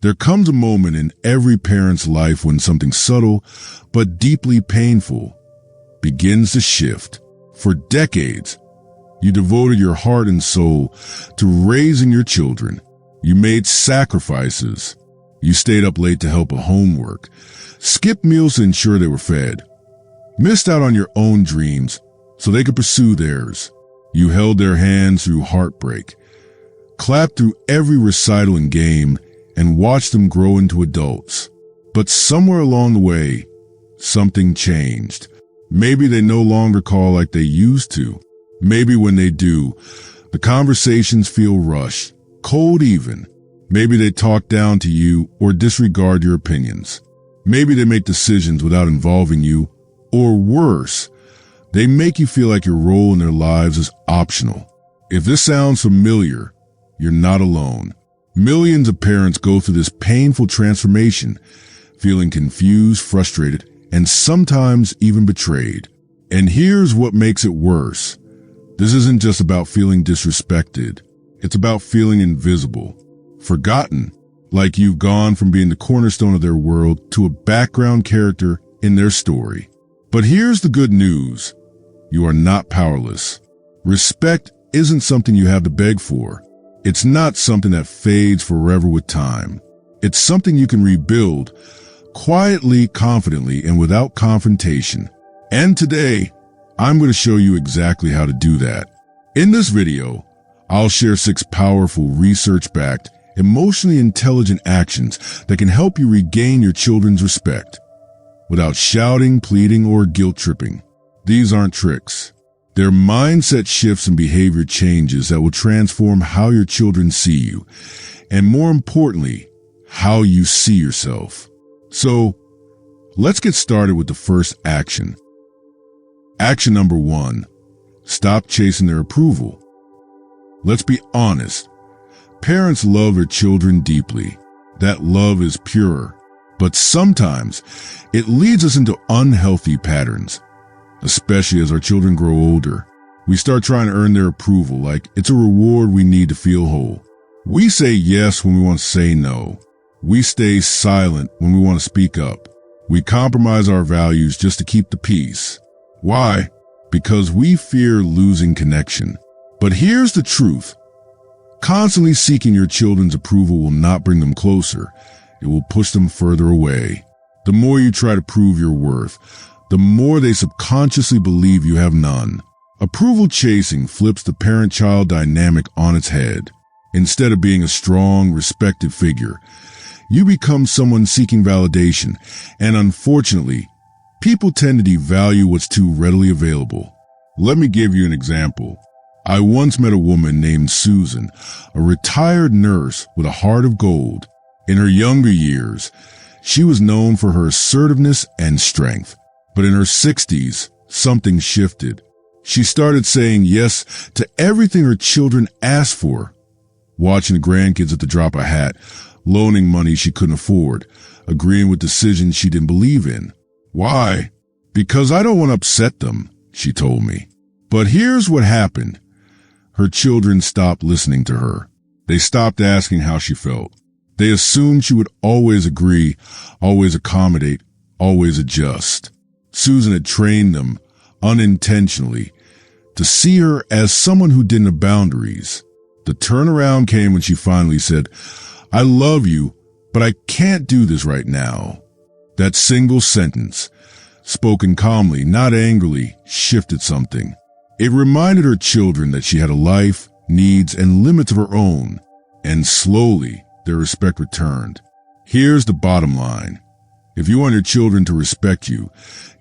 There comes a moment in every parent's life when something subtle but deeply painful begins to shift. For decades, you devoted your heart and soul to raising your children. You made sacrifices. You stayed up late to help with homework, skipped meals to ensure they were fed, missed out on your own dreams so they could pursue theirs. You held their hands through heartbreak, clapped through every recital and game, and watched them grow into adults. But somewhere along the way, something changed. Maybe they no longer call like they used to. Maybe when they do, the conversations feel rushed, cold even. Maybe they talk down to you or disregard your opinions. Maybe they make decisions without involving you, or worse, they make you feel like your role in their lives is optional. If this sounds familiar, you're not alone. Millions of parents go through this painful transformation, feeling confused, frustrated, and sometimes even betrayed. And here's what makes it worse. This isn't just about feeling disrespected. It's about feeling invisible, forgotten, like you've gone from being the cornerstone of their world to a background character in their story. But here's the good news. You are not powerless. Respect isn't something you have to beg for. It's not something that fades forever with time. It's something you can rebuild quietly, confidently, and without confrontation. And today, I'm going to show you exactly how to do that. In this video, I'll share 6 powerful, research-backed, emotionally intelligent actions that can help you regain your children's respect without shouting, pleading, or guilt-tripping. These aren't tricks. They're mindset shifts and behavior changes that will transform how your children see you, and more importantly, how you see yourself. So, let's get started with the first action. Action number 1, stop chasing their approval. Let's be honest. Parents love their children deeply. That love is pure. But sometimes it leads us into unhealthy patterns, especially as our children grow older. We start trying to earn their approval like it's a reward we need to feel whole. We say yes when we want to say no. We stay silent when we want to speak up. We compromise our values just to keep the peace. Why? Because we fear losing connection. But here's the truth. Constantly seeking your children's approval will not bring them closer. It will push them further away. The more you try to prove your worth, the more they subconsciously believe you have none. Approval chasing flips the parent-child dynamic on its head. Instead of being a strong, respected figure, you become someone seeking validation, and unfortunately, people tend to devalue what's too readily available. Let me give you an example. I once met a woman named Susan, a retired nurse with a heart of gold. In her younger years, she was known for her assertiveness and strength. But in her 60s, something shifted. She started saying yes to everything her children asked for, watching the grandkids at the drop of a hat, loaning money she couldn't afford, agreeing with decisions she didn't believe in. Why? Because I don't want to upset them, she told me. But here's what happened. Her children stopped listening to her. They stopped asking how she felt. They assumed she would always agree, always accommodate, always adjust. Susan had trained them, unintentionally, to see her as someone who didn't have boundaries. The turnaround came when she finally said, "I love you, but I can't do this right now." That single sentence, spoken calmly, not angrily, shifted something. It reminded her children that she had a life, needs, and limits of her own, and slowly, their respect returned. Here's the bottom line. If you want your children to respect you,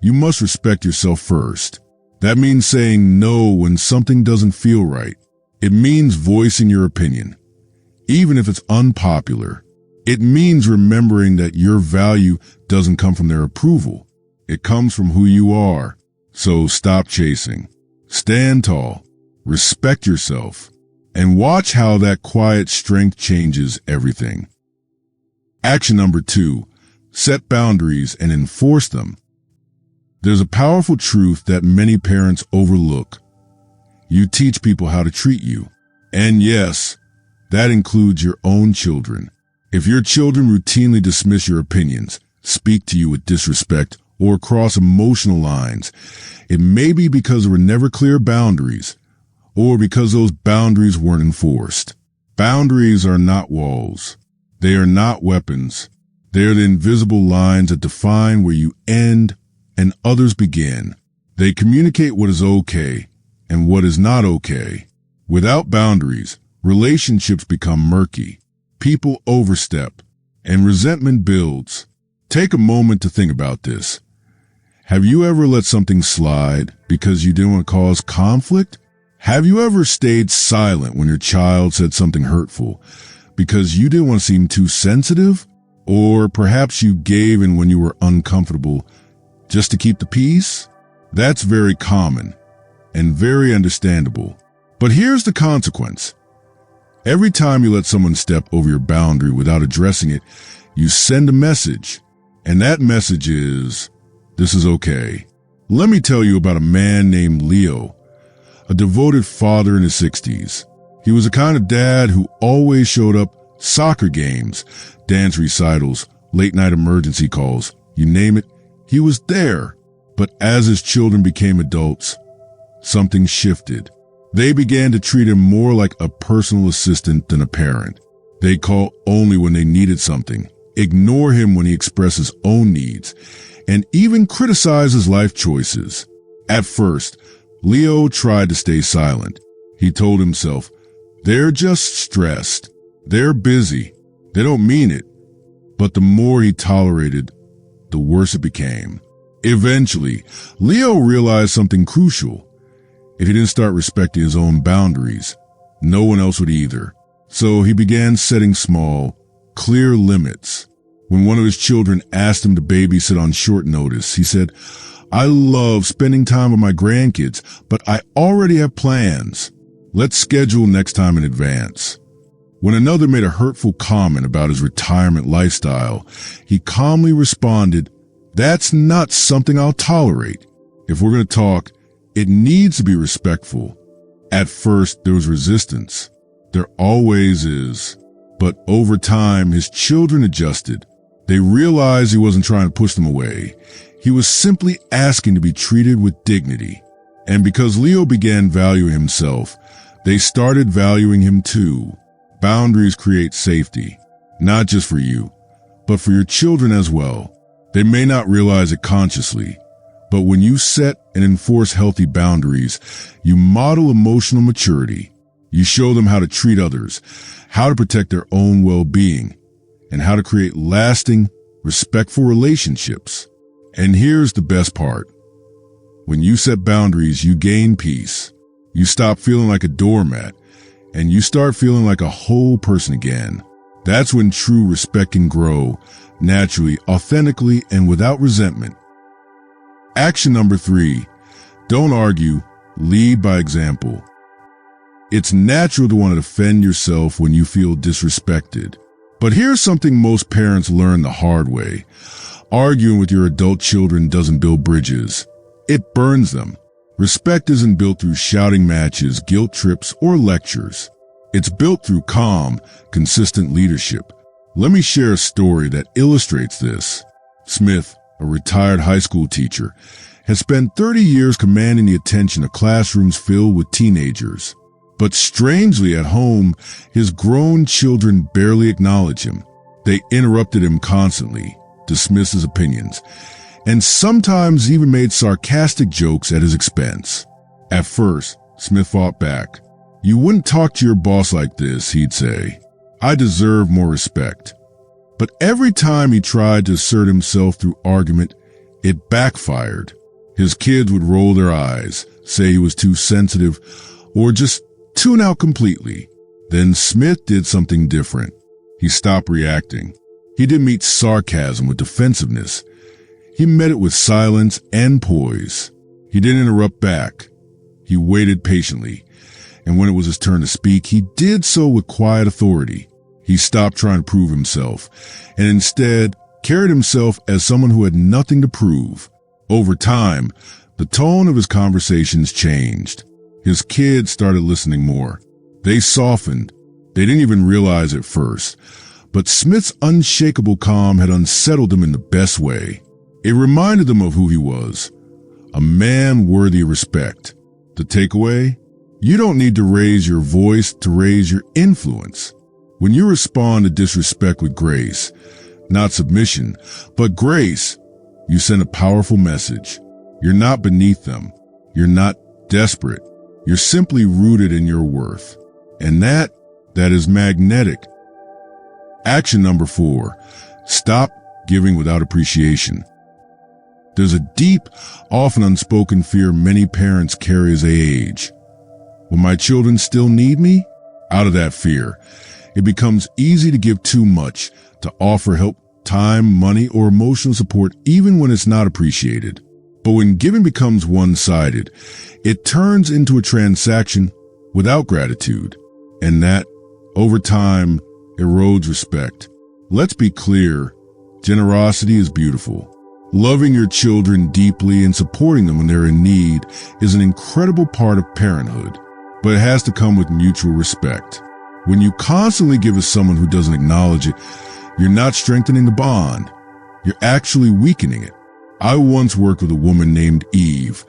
you must respect yourself first. That means saying no when something doesn't feel right. It means voicing your opinion, even if it's unpopular. It means remembering that your value doesn't come from their approval. It comes from who you are. So stop chasing. Stand tall. Respect yourself. And watch how that quiet strength changes everything. Action number 2, set boundaries and enforce them. There's a powerful truth that many parents overlook. You teach people how to treat you. And yes, that includes your own children. If your children routinely dismiss your opinions, speak to you with disrespect, or cross emotional lines, it may be because there were never clear boundaries, or because those boundaries weren't enforced. Boundaries are not walls. They are not weapons. They are the invisible lines that define where you end and others begin. They communicate what is okay and what is not okay. Without boundaries, relationships become murky. People overstep, and resentment builds. Take a moment to think about this. Have you ever let something slide because you didn't want to cause conflict? Have you ever stayed silent when your child said something hurtful because you didn't want to seem too sensitive? Or perhaps you gave in when you were uncomfortable just to keep the peace? That's very common and very understandable. But here's the consequence. Every time you let someone step over your boundary without addressing it, you send a message. And that message is, this is okay. Let me tell you about a man named Leo, a devoted father in his 60s. He was the kind of dad who always showed up: soccer games, dance recitals, late-night emergency calls, you name it, he was there. But as his children became adults, something shifted. They began to treat him more like a personal assistant than a parent. They'd call only when they needed something, ignore him when he expressed his own needs, and even criticize his life choices. At first, Leo tried to stay silent. He told himself, they're just stressed. They're busy. They don't mean it. But the more he tolerated, the worse it became. Eventually, Leo realized something crucial. If he didn't start respecting his own boundaries, no one else would either. So he began setting small, clear limits. When one of his children asked him to babysit on short notice, he said, I love spending time with my grandkids, but I already have plans. Let's schedule next time in advance. When another made a hurtful comment about his retirement lifestyle, he calmly responded, that's not something I'll tolerate. If we're going to talk, it needs to be respectful. At first, there was resistance. There always is. But over time, his children adjusted. They realized he wasn't trying to push them away. He was simply asking to be treated with dignity. And because Leo began valuing himself, they started valuing him too. Boundaries create safety, not just for you, but for your children as well. They may not realize it consciously, but when you set and enforce healthy boundaries, you model emotional maturity. You show them how to treat others, how to protect their own well-being, and how to create lasting, respectful relationships. And here's the best part. When you set boundaries, you gain peace. You stop feeling like a doormat, and you start feeling like a whole person again. That's when true respect can grow, naturally, authentically, and without resentment. Action number 3, don't argue, lead by example. It's natural to want to defend yourself when you feel disrespected. But here's something most parents learn the hard way. Arguing with your adult children doesn't build bridges. It burns them. Respect isn't built through shouting matches, guilt trips, or lectures. It's built through calm, consistent leadership. Let me share a story that illustrates this. Smith, a retired high school teacher, has spent 30 years commanding the attention of classrooms filled with teenagers. But strangely at home, his grown children barely acknowledge him. They interrupted him constantly, dismissed his opinions, and sometimes even made sarcastic jokes at his expense. At first, Smith fought back. You wouldn't talk to your boss like this, he'd say. I deserve more respect. But every time he tried to assert himself through argument, it backfired. His kids would roll their eyes, say he was too sensitive, or just tune out completely. Then Smith did something different. He stopped reacting. He didn't meet sarcasm with defensiveness. He met it with silence and poise. He didn't interrupt back. He waited patiently. And when it was his turn to speak, he did so with quiet authority. He stopped trying to prove himself and instead carried himself as someone who had nothing to prove. Over time, the tone of his conversations changed. His kids started listening more. They softened. They didn't even realize at first, But Smith's unshakable calm had unsettled them in the best way. It reminded them of who he was, a man worthy of respect. The takeaway? You don't need to raise your voice to raise your influence. When you respond to disrespect with grace, not submission, but grace, you send a powerful message. You're not beneath them. You're not desperate. You're simply rooted in your worth. And that is magnetic. Action number 4, stop giving without appreciation. There's a deep, often unspoken fear many parents carry as they age. Will my children still need me? Out of that fear, it becomes easy to give too much, to offer help, time, money, or emotional support even when it's not appreciated. But when giving becomes one-sided, it turns into a transaction without gratitude. And that, over time, erodes respect. Let's be clear, generosity is beautiful. Loving your children deeply and supporting them when they're in need is an incredible part of parenthood, but it has to come with mutual respect. When you constantly give to someone who doesn't acknowledge it, you're not strengthening the bond. You're actually weakening it. I once worked with a woman named Eve,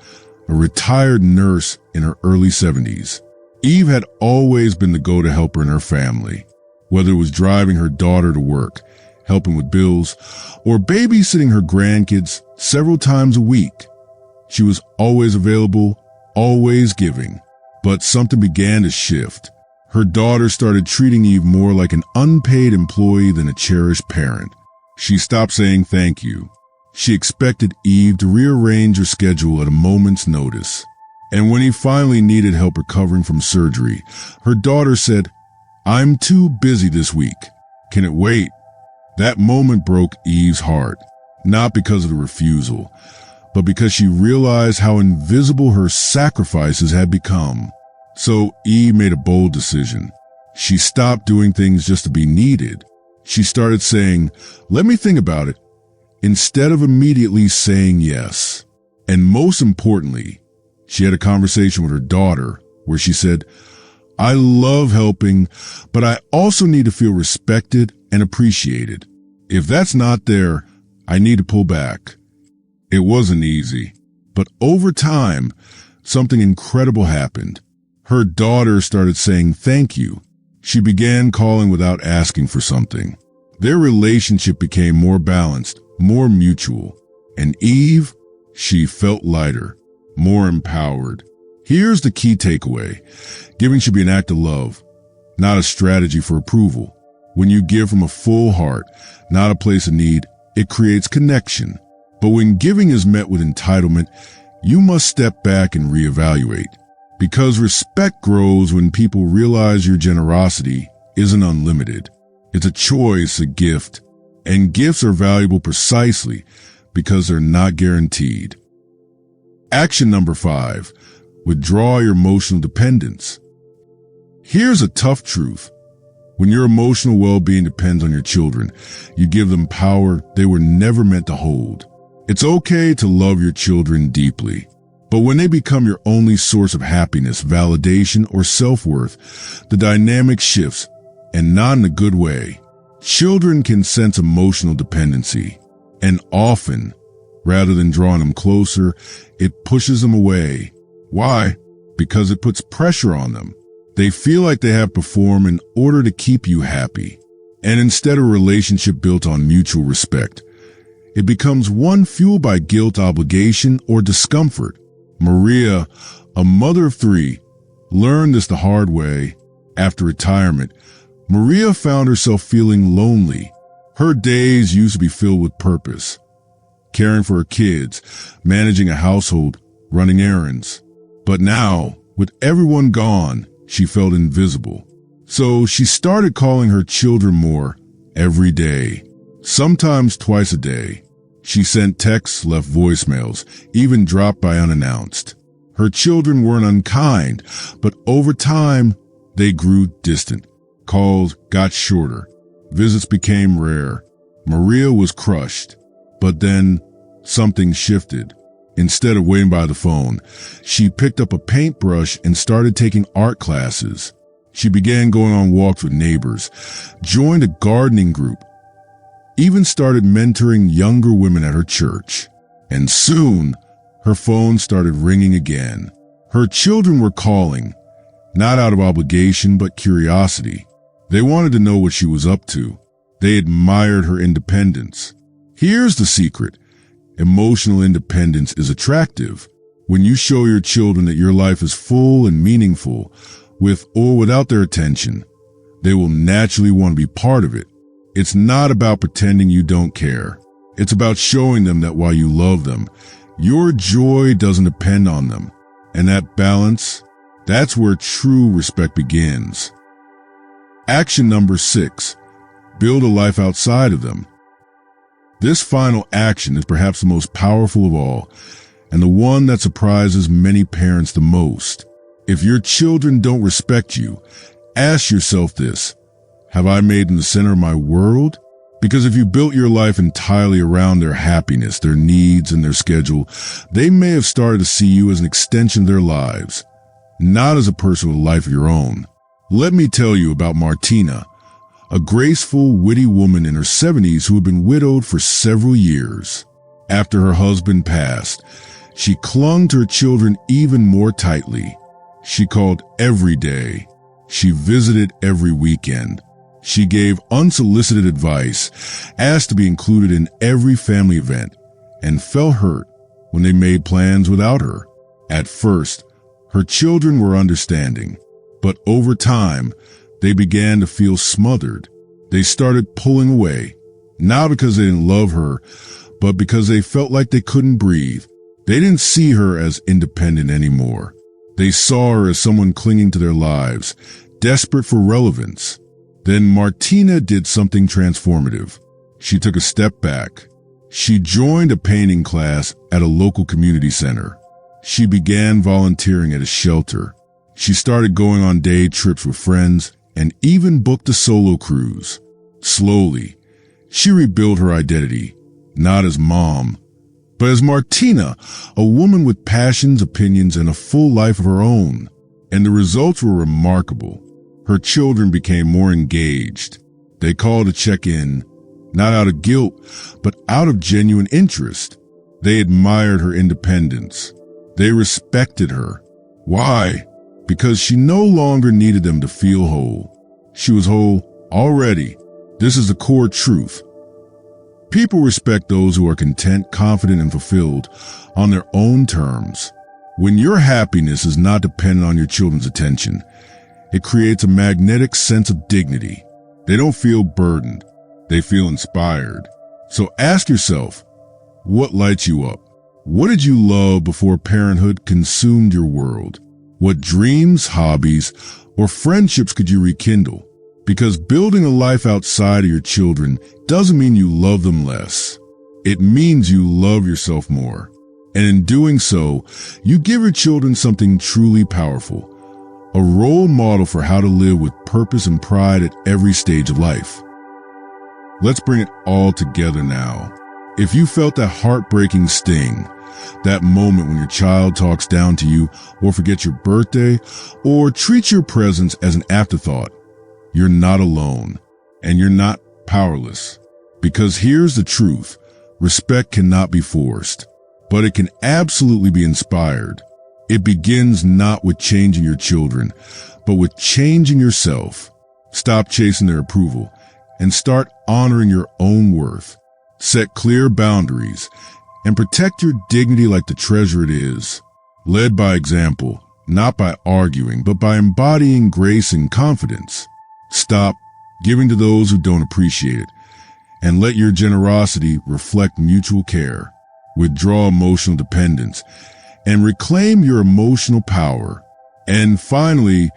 a retired nurse in her early 70s. Eve had always been the go-to helper in her family, whether it was driving her daughter to work, helping with bills, or babysitting her grandkids several times a week. She was always available, always giving. But something began to shift. Her daughter started treating Eve more like an unpaid employee than a cherished parent. She stopped saying thank you. She expected Eve to rearrange her schedule at a moment's notice. And when he finally needed help recovering from surgery, her daughter said, "I'm too busy this week. Can it wait?" That moment broke Eve's heart, not because of the refusal, but because she realized how invisible her sacrifices had become. So Eve made a bold decision. She stopped doing things just to be needed. She started saying, "Let me think about it," instead of immediately saying yes. And most importantly, she had a conversation with her daughter where she said, "I love helping, but I also need to feel respected and appreciated. If that's not there, I need to pull back." It wasn't easy, but over time, something incredible happened. Her daughter started saying thank you. She began calling without asking for something. Their relationship became more balanced, more mutual. And Eve, she felt lighter, more empowered. Here's the key takeaway. Giving should be an act of love, not a strategy for approval. When you give from a full heart, not a place of need, it creates connection. But when giving is met with entitlement, you must step back and reevaluate. Because respect grows when people realize your generosity isn't unlimited. It's a choice, a gift, and gifts are valuable precisely because they're not guaranteed. Action number 5, withdraw your emotional dependence. Here's a tough truth. When your emotional well-being depends on your children, you give them power they were never meant to hold. It's okay to love your children deeply, but when they become your only source of happiness, validation, or self-worth, the dynamic shifts, and not in a good way. Children can sense emotional dependency, and often, rather than drawing them closer, it pushes them away. Why? Because it puts pressure on them. They feel like they have to perform in order to keep you happy. And instead of a relationship built on mutual respect, it becomes one fueled by guilt, obligation, or discomfort. Maria, a mother of 3, learned this the hard way. After retirement, Maria found herself feeling lonely. Her days used to be filled with purpose, caring for her kids, managing a household, running errands. But now, with everyone gone, she felt invisible. So she started calling her children more every day, sometimes twice a day. She sent texts, left voicemails, even dropped by unannounced. Her children weren't unkind, but over time, they grew distant. Calls got shorter. Visits became rare. Maria was crushed. But then, something shifted. Instead of waiting by the phone, she picked up a paintbrush and started taking art classes. She began going on walks with neighbors, joined a gardening group, even started mentoring younger women at her church. And soon, her phone started ringing again. Her children were calling, not out of obligation but curiosity. They wanted to know what she was up to. They admired her independence. Here's the secret. Emotional independence is attractive. When you show your children that your life is full and meaningful, with or without their attention, they will naturally want to be part of it. It's not about pretending you don't care. It's about showing them that while you love them, your joy doesn't depend on them. And that balance, that's where true respect begins. Action number 6, build a life outside of them. This final action is perhaps the most powerful of all, and the one that surprises many parents the most. If your children don't respect you, ask yourself this: have I made them the center of my world? Because if you built your life entirely around their happiness, their needs, and their schedule, they may have started to see you as an extension of their lives, not as a person with a life of your own. Let me tell you about Martina, a graceful, witty woman in her 70s who had been widowed for several years. After her husband passed, she clung to her children even more tightly. She called every day. She visited every weekend. She gave unsolicited advice, asked to be included in every family event, and felt hurt when they made plans without her. At first, her children were understanding, but over time, they began to feel smothered. They started pulling away, not because they didn't love her, but because they felt like they couldn't breathe. They didn't see her as independent anymore. They saw her as someone clinging to their lives, desperate for relevance. Then Martina did something transformative. She took a step back. She joined a painting class at a local community center. She began volunteering at a shelter. She started going on day trips with friends and even booked a solo cruise. Slowly, she rebuilt her identity, not as mom, but as Martina, a woman with passions, opinions, and a full life of her own. And the results were remarkable. Her children became more engaged. They called to check in, not out of guilt, but out of genuine interest. They admired her independence. They respected her. Why? Because she no longer needed them to feel whole. She was whole already. This is the core truth. People respect those who are content, confident, and fulfilled on their own terms. When your happiness is not dependent on your children's attention, it creates a magnetic sense of dignity. They don't feel burdened. They feel inspired. So ask yourself, what lights you up? What did you love before parenthood consumed your world? What dreams, hobbies, or friendships could you rekindle? Because building a life outside of your children doesn't mean you love them less. It means you love yourself more. And in doing so, you give your children something truly powerful, a role model for how to live with purpose and pride at every stage of life. Let's bring it all together now. If you felt that heartbreaking sting, that moment when your child talks down to you or forgets your birthday or treats your presence as an afterthought, you're not alone and you're not powerless. Because here's the truth. Respect cannot be forced, but it can absolutely be inspired. It begins not with changing your children, but with changing yourself. Stop chasing their approval and start honoring your own worth. Set clear boundaries and protect your dignity like the treasure it is. Led by example, not by arguing, but by embodying grace and confidence. Stop giving to those who don't appreciate it, and let your generosity reflect mutual care. Withdraw emotional dependence and reclaim your emotional power. And finally,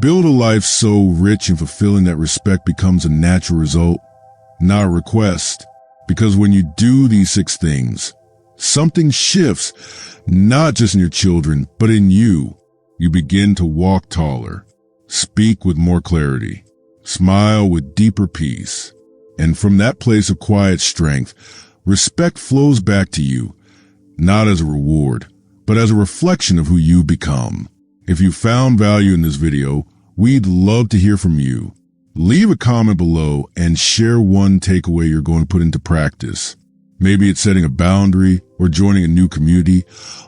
build a life so rich and fulfilling that respect becomes a natural result, not a request. Because when you do these 6 things, something shifts, not just in your children, but in you. You begin to walk taller, speak with more clarity, smile with deeper peace. And from that place of quiet strength, respect flows back to you, not as a reward, but as a reflection of who you become. If you found value in this video, We'd love to hear from you. Leave a comment below and share one takeaway you're going to put into practice. Maybe it's setting a boundary or joining a new community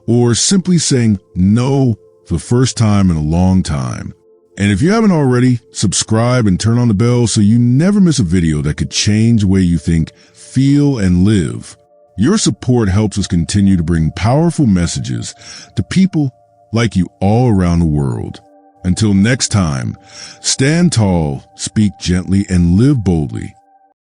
or simply saying no for the first time in a long time. And if you haven't already, subscribe and turn on the bell so you never miss a video that could change the way you think, feel, and live. Your support helps us continue to bring powerful messages to people like you all around the world. Until next time, stand tall, speak gently, and live boldly.